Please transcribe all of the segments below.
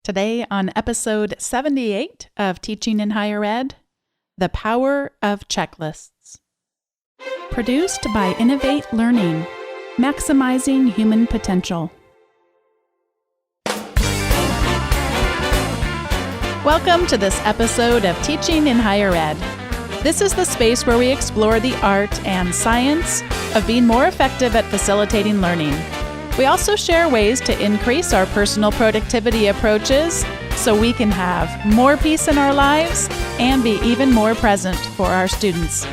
Today on episode 78 of Teaching in Higher Ed, The Power of Checklists. Produced by Innovate Learning, maximizing human potential. Welcome to this episode of Teaching in Higher Ed. This is the space where we explore the art and science of being more effective at facilitating learning. We also share ways to increase our personal productivity approaches so we can have more peace in our lives and be even more present for our students.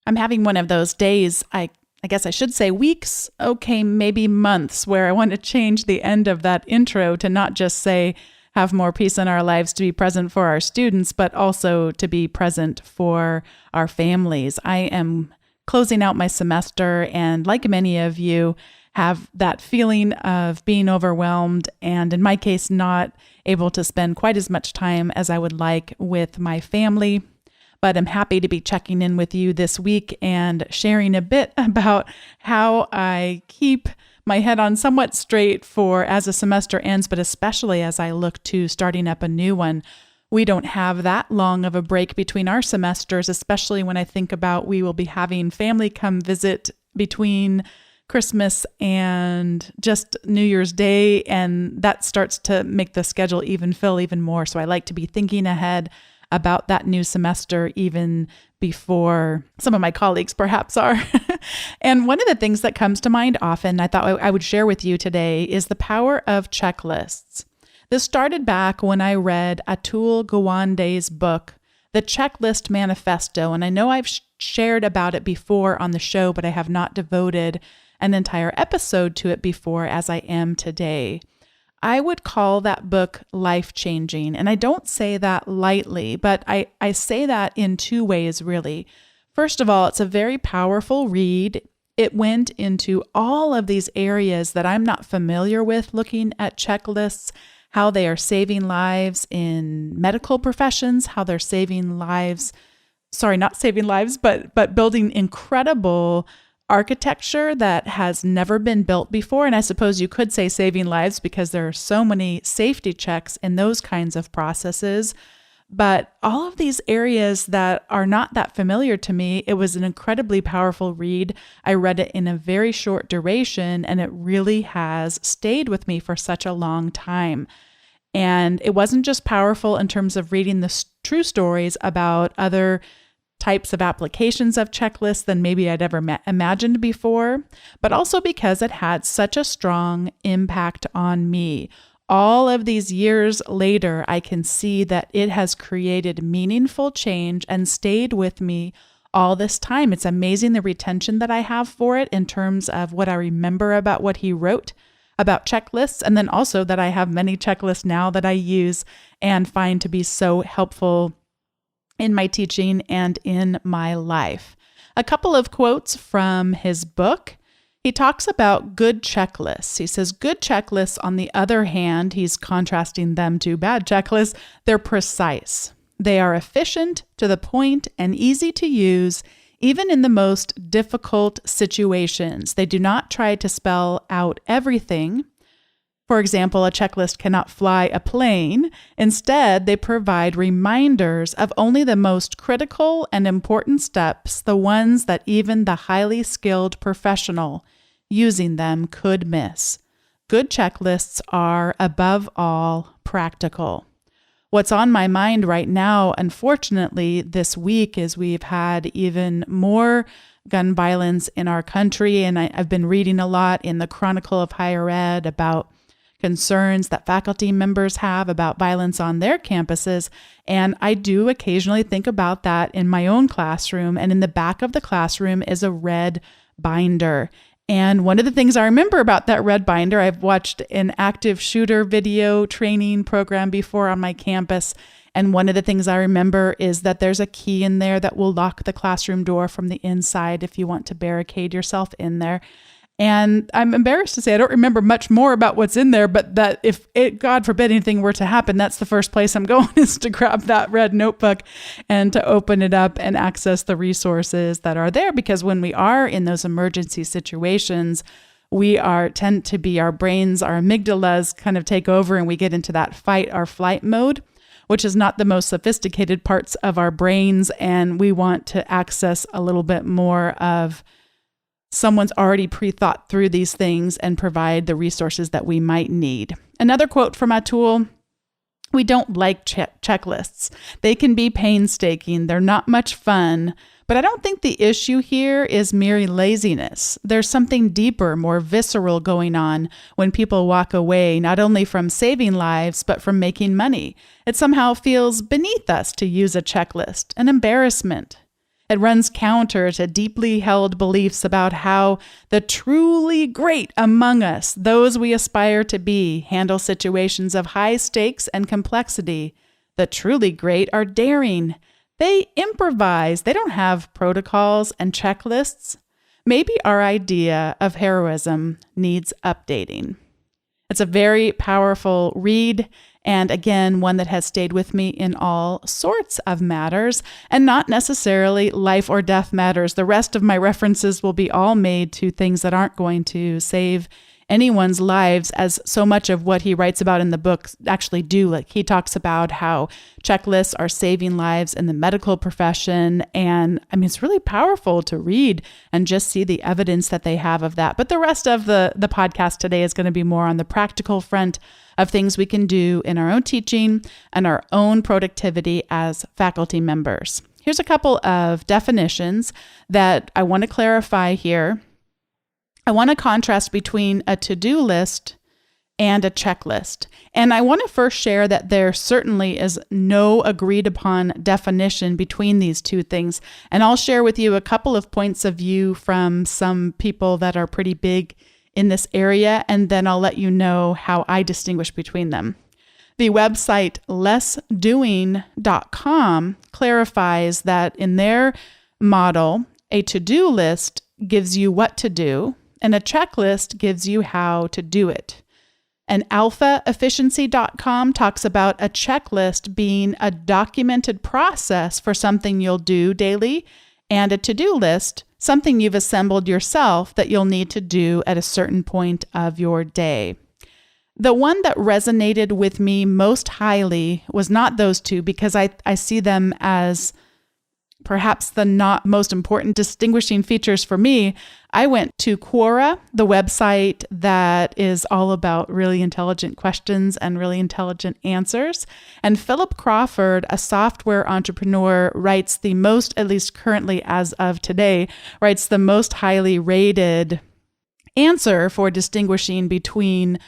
I'm having one of those days, I guess I should say weeks, okay, maybe months, where I want to change the end of that intro to not just say, have more peace in our lives to be present for our students, but also to be present for our families. I am closing out my semester and, like many of you, have that feeling of being overwhelmed and, in my case, not able to spend quite as much time as I would like with my family. But I'm happy to be checking in with you this week and sharing a bit about how I keep my head on somewhat straight for as a semester ends, but especially as I look to starting up a new one. We don't have that long of a break between our semesters, especially when I think about we will be having family come visit between Christmas and just New Year's Day, and that starts to make the schedule fill even more. So I like to be thinking ahead about that new semester even before some of my colleagues perhaps are. And one of the things that comes to mind often, I thought I would share with you today, is the power of checklists. This started back when I read Atul Gawande's book, The Checklist Manifesto. And I know I've shared about it before on the show, but I have not devoted an entire episode to it before as I am today. I would call that book life-changing, and I don't say that lightly, but I say that in two ways, really. First of all, it's a very powerful read. It went into all of these areas that I'm not familiar with, looking at checklists, how they are saving lives in medical professions, how they're saving lives, not saving lives, but building incredible architecture that has never been built before. And I suppose you could say saving lives because there are so many safety checks in those kinds of processes. But all of these areas that are not that familiar to me, it was an incredibly powerful read. I read it in a very short duration, and it really has stayed with me for such a long time. And it wasn't just powerful in terms of reading the true stories about other types of applications of checklists than maybe I'd ever imagined before, but also because it had such a strong impact on me. All of these years later, I can see that it has created meaningful change and stayed with me all this time. It's amazing the retention that I have for it in terms of what I remember about what he wrote about checklists, and then also that I have many checklists now that I use and find to be so helpful in my teaching and in my life. A couple of quotes from his book. He talks about good checklists. He says, good checklists, on the other hand, he's contrasting them to bad checklists, they're precise. They are efficient, to the point, and easy to use, even in the most difficult situations. They do not try to spell out everything. For example, a checklist cannot fly a plane. Instead, they provide reminders of only the most critical and important steps, the ones that even the highly skilled professional using them could miss. Good checklists are, above all, practical. What's on my mind right now, unfortunately, this week is we've had even more gun violence in our country, and I've been reading a lot in the Chronicle of Higher Ed about concerns that faculty members have about violence on their campuses. And I do occasionally think about that in my own classroom. And in the back of the classroom is a red binder. And one of the things I remember about that red binder, I've watched an active shooter video training program before on my campus. And one of the things I remember is that there's a key in there that will lock the classroom door from the inside if you want to barricade yourself in there. And I'm embarrassed to say I don't remember much more about what's in there, but that if it, God forbid, anything were to happen, that's the first place I'm going is to grab that red notebook and to open it up and access the resources that are there. Because when we are in those emergency situations, tend to be our brains, our amygdalas kind of take over and we get into that fight or flight mode, which is not the most sophisticated parts of our brains. And we want to access a little bit more of someone's already pre-thought through these things and provide the resources that we might need. Another quote from Atul: we don't like checklists. They can be painstaking. They're not much fun. But I don't think the issue here is mere laziness. There's something deeper, more visceral going on when people walk away, not only from saving lives, but from making money. It somehow feels beneath us to use a checklist, an embarrassment. It runs counter to deeply held beliefs about how the truly great among us, those we aspire to be, handle situations of high stakes and complexity. The truly great are daring. They improvise. They don't have protocols and checklists. Maybe our idea of heroism needs updating. It's a very powerful read, and again, one that has stayed with me in all sorts of matters, and not necessarily life or death matters. The rest of my references will be all made to things that aren't going to save anyone's lives, as so much of what he writes about in the book actually do. Like, he talks about how checklists are saving lives in the medical profession. And I mean, it's really powerful to read and just see the evidence that they have of that. But the rest of the podcast today is going to be more on the practical front of things we can do in our own teaching and our own productivity as faculty members. Here's a couple of definitions that I want to clarify here. I want to contrast between a to-do list and a checklist. And I want to first share that there certainly is no agreed upon definition between these two things. And I'll share with you a couple of points of view from some people that are pretty big in this area, and then I'll let you know how I distinguish between them. The website lessdoing.com clarifies that in their model, a to-do list gives you what to do, and a checklist gives you how to do it. And alphaefficiency.com talks about a checklist being a documented process for something you'll do daily, and a to-do list, something you've assembled yourself that you'll need to do at a certain point of your day. The one that resonated with me most highly was not those two, because I see them as perhaps the not most important distinguishing features for me. I went to Quora, the website that is all about really intelligent questions and really intelligent answers. And Philip Crawford, a software entrepreneur, writes the most, at least currently as of today, writes the most highly rated answer for distinguishing between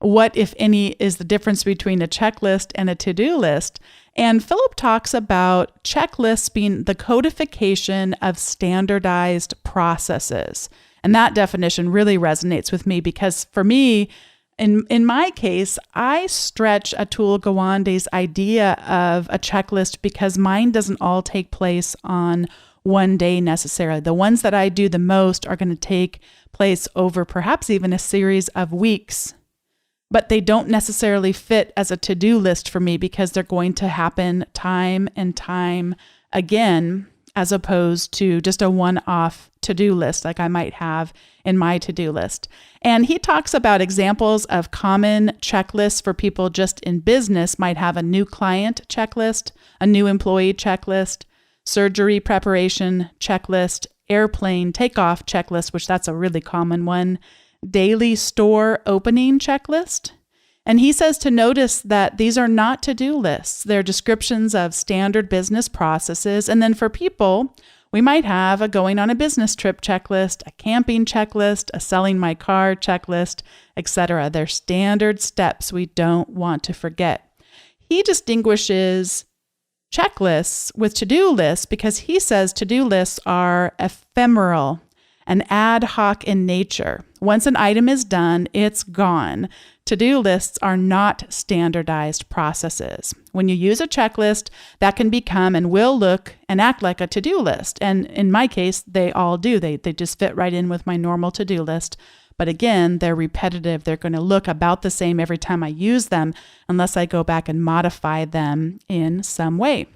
what, if any, is the difference between a checklist and a to-do list. And Philip talks about checklists being the codification of standardized processes. And that definition really resonates with me, because for me, in my case, I stretch Atul Gawande's idea of a checklist because mine doesn't all take place on one day necessarily. The ones that I do the most are going to take place over perhaps even a series of weeks. But they don't necessarily fit as a to-do list for me, because they're going to happen time and time again, as opposed to just a one-off to-do list like I might have in my to-do list. And he talks about examples of common checklists for people just in business. Might have a new client checklist, a new employee checklist, surgery preparation checklist, airplane takeoff checklist, which that's a really common one, daily store opening checklist. And he says to notice that these are not to-do lists. They're descriptions of standard business processes. And then for people, we might have a going on a business trip checklist, a camping checklist, a selling my car checklist, etc. They're standard steps we don't want to forget. He distinguishes checklists with to-do lists because he says to-do lists are ephemeral and ad hoc in nature, Once an item is done, it's gone. To-do lists are not standardized processes. When you use a checklist, that can become and will look and act like a to-do list. And in my case, they all do. They just fit right in with my normal to-do list. But again, they're repetitive. They're going to look about the same every time I use them, unless I go back and modify them in some way.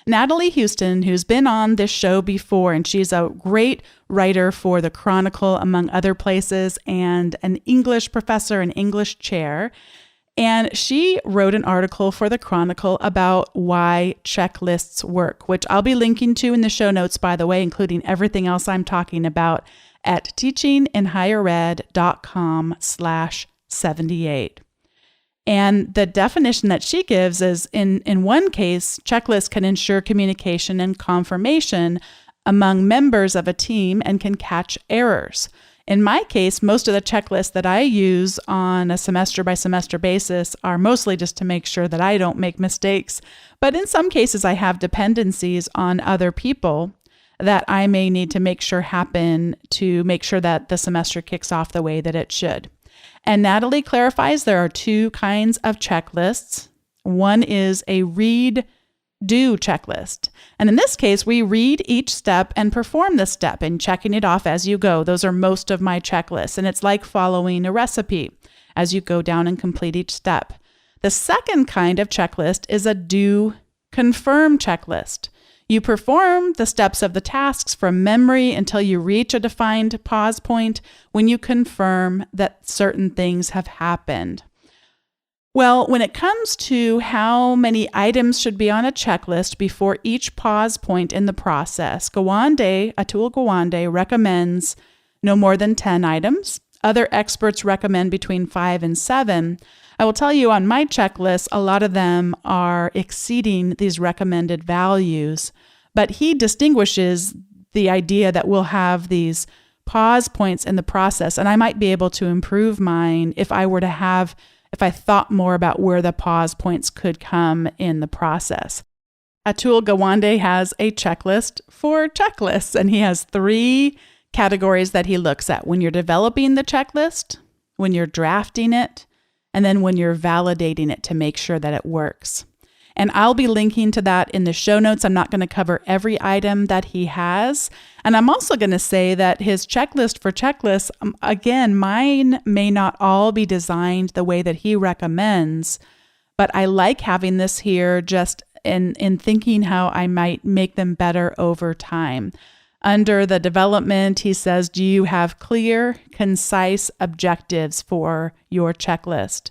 Natalie Houston, who's been on this show before, and she's a great writer for the Chronicle, among other places, and an English professor, an English chair. And she wrote an article for the Chronicle about why checklists work, which I'll be linking to in the show notes, by the way, including everything else I'm talking about at teachinginhighered.com/78. And the definition that she gives is, in one case, checklists can ensure communication and confirmation among members of a team and can catch errors. In my case, most of the checklists that I use on a semester-by-semester basis are mostly just to make sure that I don't make mistakes. But in some cases, I have dependencies on other people that I may need to make sure happen to make sure that the semester kicks off the way that it should. And Natalie clarifies there are two kinds of checklists. One is a read-do checklist. And in this case, we read each step and perform the step and checking it off as you go. Those are most of my checklists. And it's like following a recipe as you go down and complete each step. The second kind of checklist is a do-confirm checklist. You perform the steps of the tasks from memory until you reach a defined pause point when you confirm that certain things have happened. Well, when it comes to how many items should be on a checklist before each pause point in the process, Atul Gawande recommends no more than 10 items. Other experts recommend between 5 and 7. I will tell you on my checklist, a lot of them are exceeding these recommended values, but he distinguishes the idea that we'll have these pause points in the process, and I might be able to improve mine if I thought more about where the pause points could come in the process. Atul Gawande has a checklist for checklists, and he has 3 categories that he looks at: when you're developing the checklist, when you're drafting it, and then when you're validating it to make sure that it works. And I'll be linking to that in the show notes. I'm not going to cover every item that he has. And I'm also going to say that his checklist for checklists, again, mine may not all be designed the way that he recommends, but I like having this here just in thinking how I might make them better over time. Under the development, he says, do you have clear, concise objectives for your checklist?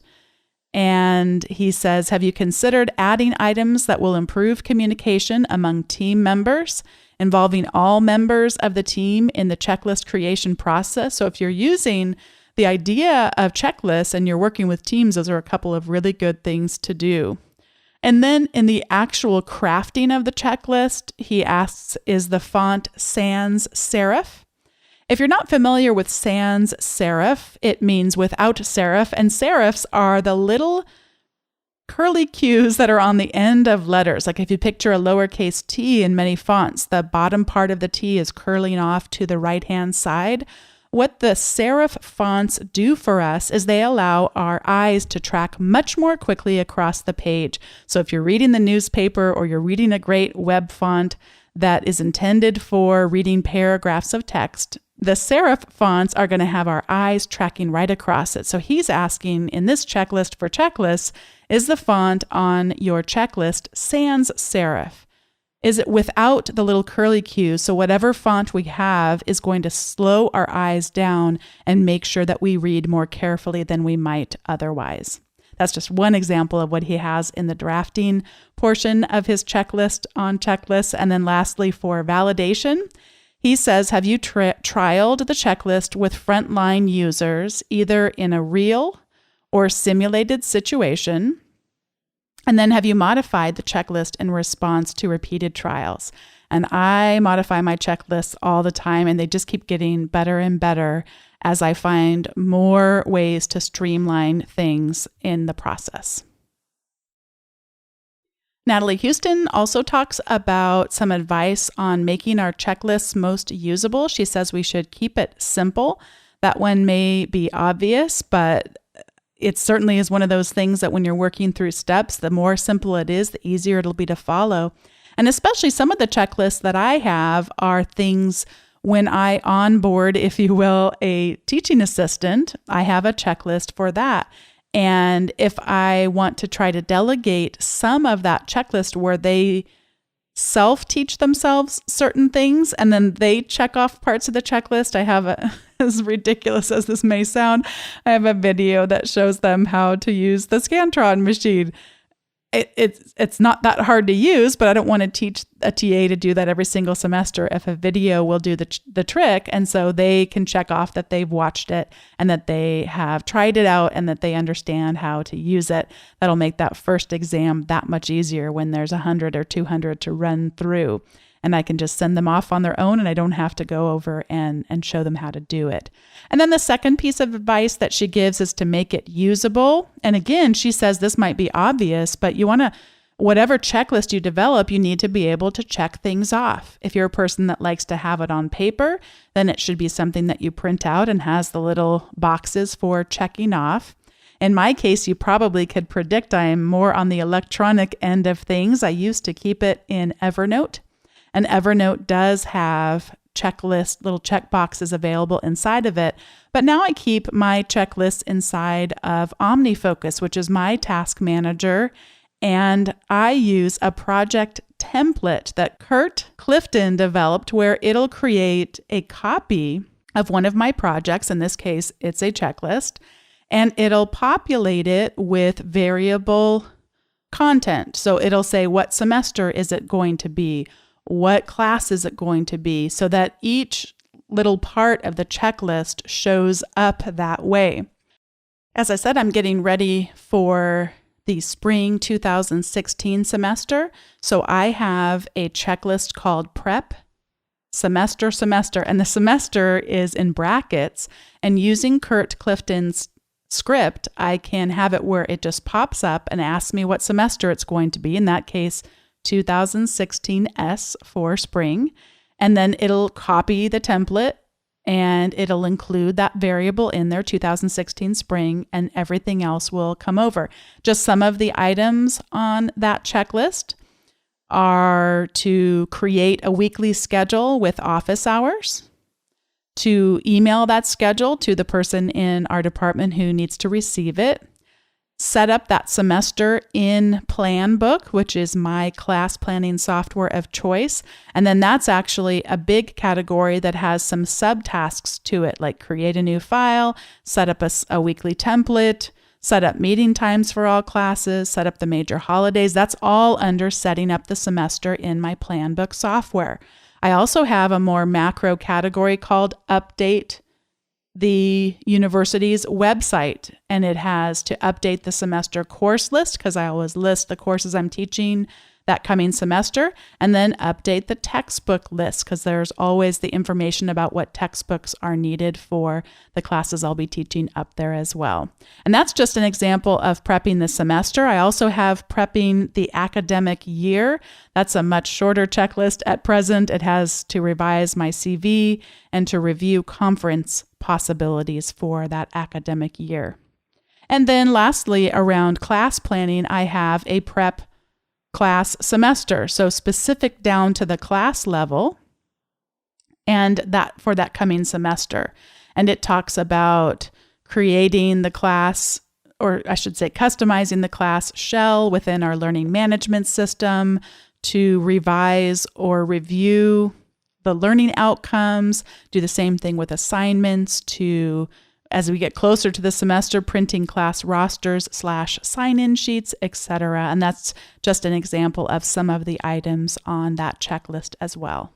And he says, have you considered adding items that will improve communication among team members, involving all members of the team in the checklist creation process? So if you're using the idea of checklists and you're working with teams, those are a couple of really good things to do. And then in the actual crafting of the checklist, he asks, is the font sans serif? If you're not familiar with sans serif, it means without serif, and serifs are the little curly cues that are on the end of letters. Like if you picture a lowercase t in many fonts, the bottom part of the t is curling off to the right-hand side. What the serif fonts do for us is they allow our eyes to track much more quickly across the page. So if you're reading the newspaper or you're reading a great web font that is intended for reading paragraphs of text, the serif fonts are going to have our eyes tracking right across it. So he's asking in this checklist for checklists, is the font on your checklist sans serif? Is it without the little curly cues? So whatever font we have is going to slow our eyes down and make sure that we read more carefully than we might otherwise. That's just one example of what he has in the drafting portion of his checklist on checklists. And then lastly, for validation, he says, have you trialed the checklist with frontline users, either in a real or simulated situation? And then have you modified the checklist in response to repeated trials? And I modify my checklists all the time, and they just keep getting better and better as I find more ways to streamline things in the process. Natalie Houston also talks about some advice on making our checklists most usable. She says we should keep it simple. That one may be obvious, but it certainly is one of those things that when you're working through steps, the more simple it is, the easier it'll be to follow. And especially some of the checklists that I have are things when I onboard, if you will, a teaching assistant, I have a checklist for that. And if I want to try to delegate some of that checklist where they self-teach themselves certain things and then they check off parts of the checklist, I have as ridiculous as this may sound, I have a video that shows them how to use the Scantron machine. It's not that hard to use, but I don't want to teach a TA to do that every single semester if a video will do the trick. And so they can check off that they've watched it and that they have tried it out and that they understand how to use it. That'll make that first exam that much easier when there's 100 or 200 to run through. And I can just send them off on their own and I don't have to go over and show them how to do it. And then the second piece of advice that she gives is to make it usable. And again, she says this might be obvious, but you want to, whatever checklist you develop, you need to be able to check things off. If you're a person that likes to have it on paper, then it should be something that you print out and has the little boxes for checking off. In my case, you probably could predict I am more on the electronic end of things. I used to keep it in Evernote. And Evernote does have checklist, little check boxes available inside of it. But now I keep my checklists inside of OmniFocus, which is my task manager. And I use a project template that Kurt Clifton developed where it'll create a copy of one of my projects. In this case, it's a checklist. And it'll populate it with variable content. So it'll say, what semester is it going to be? What class is it going to be? So that each little part of the checklist shows up that way. As I said, I'm getting ready for the spring 2016 semester. So I have a checklist called Prep, Semester, and the semester is in brackets. And using Kurt Clifton's script, I can have it where it just pops up and asks me what semester it's going to be. In that case, 2016 S for spring, and then it'll copy the template and it'll include that variable in there, 2016 spring, and everything else will come over. Just some of the items on that checklist are to create a weekly schedule with office hours, to email that schedule to the person in our department who needs to receive it, set up that semester in Planbook, which is my class planning software of choice. And then that's actually a big category that has some subtasks to it, like create a new file, set up a weekly template, set up meeting times for all classes, set up the major holidays. That's all under setting up the semester in my Planbook software. I also have a more macro category called update the university's website, and it has to update the semester course list because I always list the courses I'm teaching that coming semester, and then update the textbook list because there's always the information about what textbooks are needed for the classes I'll be teaching up there as well. And that's just an example of prepping the semester. I also have prepping the academic year. That's a much shorter checklist at present. It has to revise my CV and to review conference possibilities for that academic year. And then lastly, around class planning, I have a prep class semester, so specific down to the class level, and that for that coming semester. And it talks about creating the class, or I should say customizing the class shell within our learning management system to revise or review the learning outcomes, do the same thing with assignments to, as we get closer to the semester, printing class rosters / sign-in sheets, etc. And that's just an example of some of the items on that checklist as well.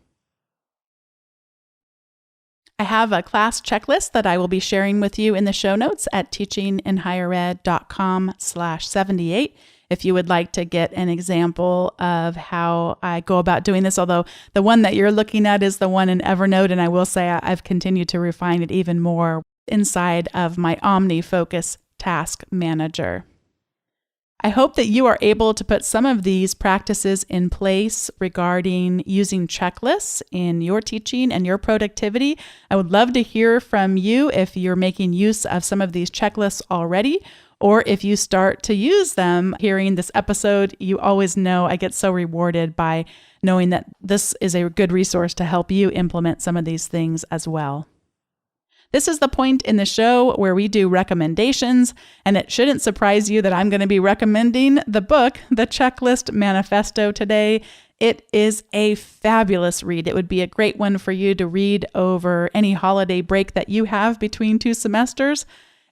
I have a class checklist that I will be sharing with you in the show notes at teachinginhighered.com/78. If you would like to get an example of how I go about doing this, although the one that you're looking at is the one in Evernote, and I will say I've continued to refine it even more inside of my OmniFocus task manager. I hope that you are able to put some of these practices in place regarding using checklists in your teaching and your productivity. I would love to hear from you if you're making use of some of these checklists already, or if you start to use them. Hearing this episode, you always know I get so rewarded by knowing that this is a good resource to help you implement some of these things as well. This is the point in the show where we do recommendations, and it shouldn't surprise you that I'm going to be recommending the book, The Checklist Manifesto, today. It is a fabulous read. It would be a great one for you to read over any holiday break that you have between 2 semesters.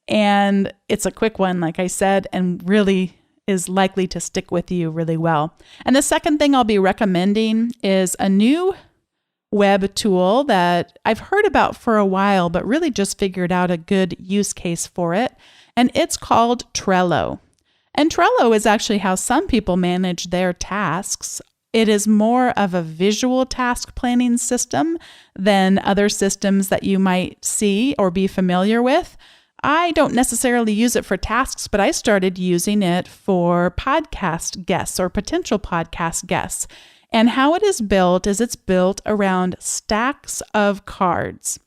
And it's a quick one, like I said, and really is likely to stick with you really well. And the second thing I'll be recommending is a new web tool that I've heard about for a while, but really just figured out a good use case for it. And it's called Trello. And Trello is actually how some people manage their tasks. It is more of a visual task planning system than other systems that you might see or be familiar with. I don't necessarily use it for tasks, but I started using it for podcast guests or potential podcast guests. And how it is built is it's built around stacks of cards.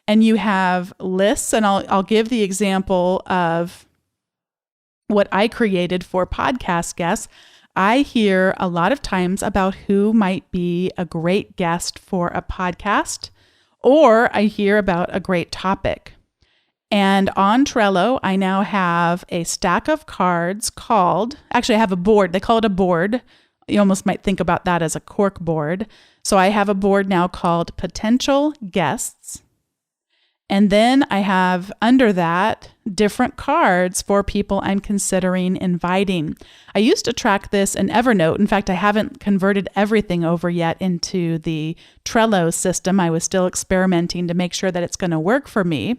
And you have lists, and I'll give the example of what I created for podcast guests. I hear a lot of times about who might be a great guest for a podcast, or I hear about a great topic. And on Trello, I now have a stack of cards actually I have a board. They call it a board. You almost might think about that as a cork board. So I have a board now called Potential Guests. And then I have under that different cards for people I'm considering inviting. I used to track this in Evernote. In fact, I haven't converted everything over yet into the Trello system. I was still experimenting to make sure that it's going to work for me.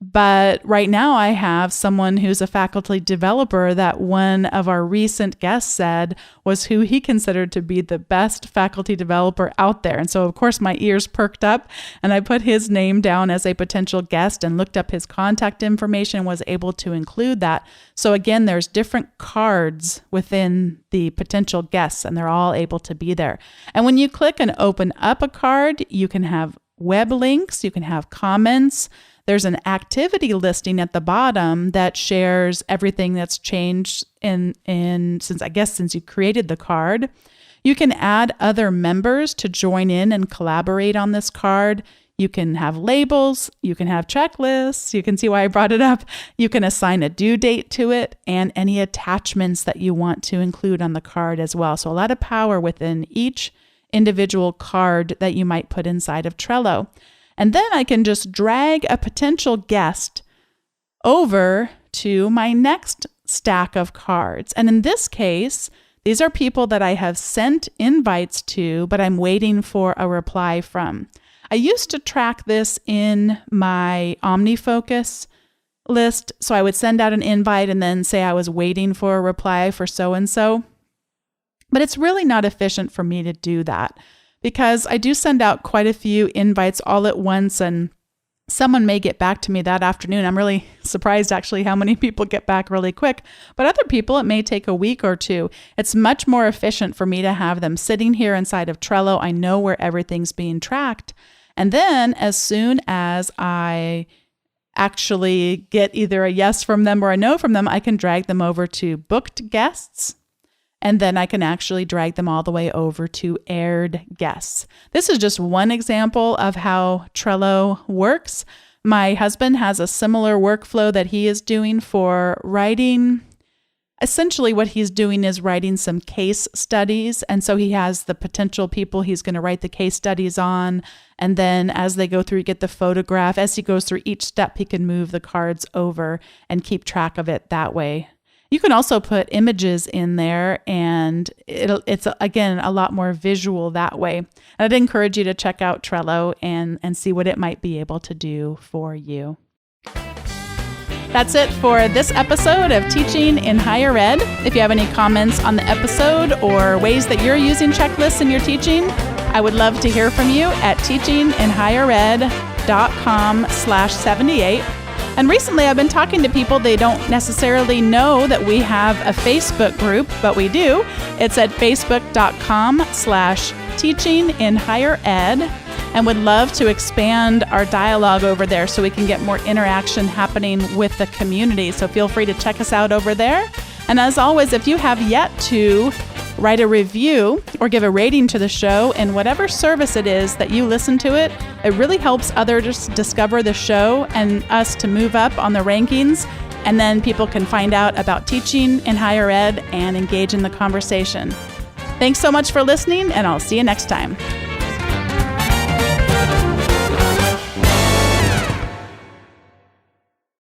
But right now I have someone who's a faculty developer that one of our recent guests said was who he considered to be the best faculty developer out there. And so, of course, my ears perked up and I put his name down as a potential guest and looked up his contact information, was able to include that. So again, there's different cards within the potential guests and they're all able to be there. And when you click and open up a card, you can have web links, you can have comments. There's an activity listing at the bottom that shares everything that's changed since you created the card. You can add other members to join in and collaborate on this card. You can have labels, you can have checklists, you can see why I brought it up. You can assign a due date to it and any attachments that you want to include on the card as well. So a lot of power within each individual card that you might put inside of Trello. And then I can just drag a potential guest over to my next stack of cards. And in this case, these are people that I have sent invites to, but I'm waiting for a reply from. I used to track this in my OmniFocus list. So I would send out an invite and then say I was waiting for a reply for so-and-so. But it's really not efficient for me to do that, because I do send out quite a few invites all at once and someone may get back to me that afternoon. I'm really surprised actually how many people get back really quick, but other people, it may take a week or two. It's much more efficient for me to have them sitting here inside of Trello. I know where everything's being tracked. And then as soon as I actually get either a yes from them or a no from them, I can drag them over to booked guests. And then I can actually drag them all the way over to aired guests. This is just one example of how Trello works. My husband has a similar workflow that he is doing for writing. Essentially what he's doing is writing some case studies. And so he has the potential people he's going to write the case studies on. And then as they go through, you get the photograph. As he goes through each step, he can move the cards over and keep track of it that way. You can also put images in there, and it's again, a lot more visual that way. And I'd encourage you to check out Trello and see what it might be able to do for you. That's it for this episode of Teaching in Higher Ed. If you have any comments on the episode or ways that you're using checklists in your teaching, I would love to hear from you at teachinginhighered.com/78. And recently I've been talking to people, they don't necessarily know that we have a Facebook group, but we do. It's at facebook.com/teachinginhighered, and would love to expand our dialogue over there so we can get more interaction happening with the community. So feel free to check us out over there. And as always, if you have yet to write a review or give a rating to the show in whatever service it is that you listen to it, it really helps others discover the show and us to move up on the rankings. And then people can find out about teaching in higher ed and engage in the conversation. Thanks so much for listening, and I'll see you next time.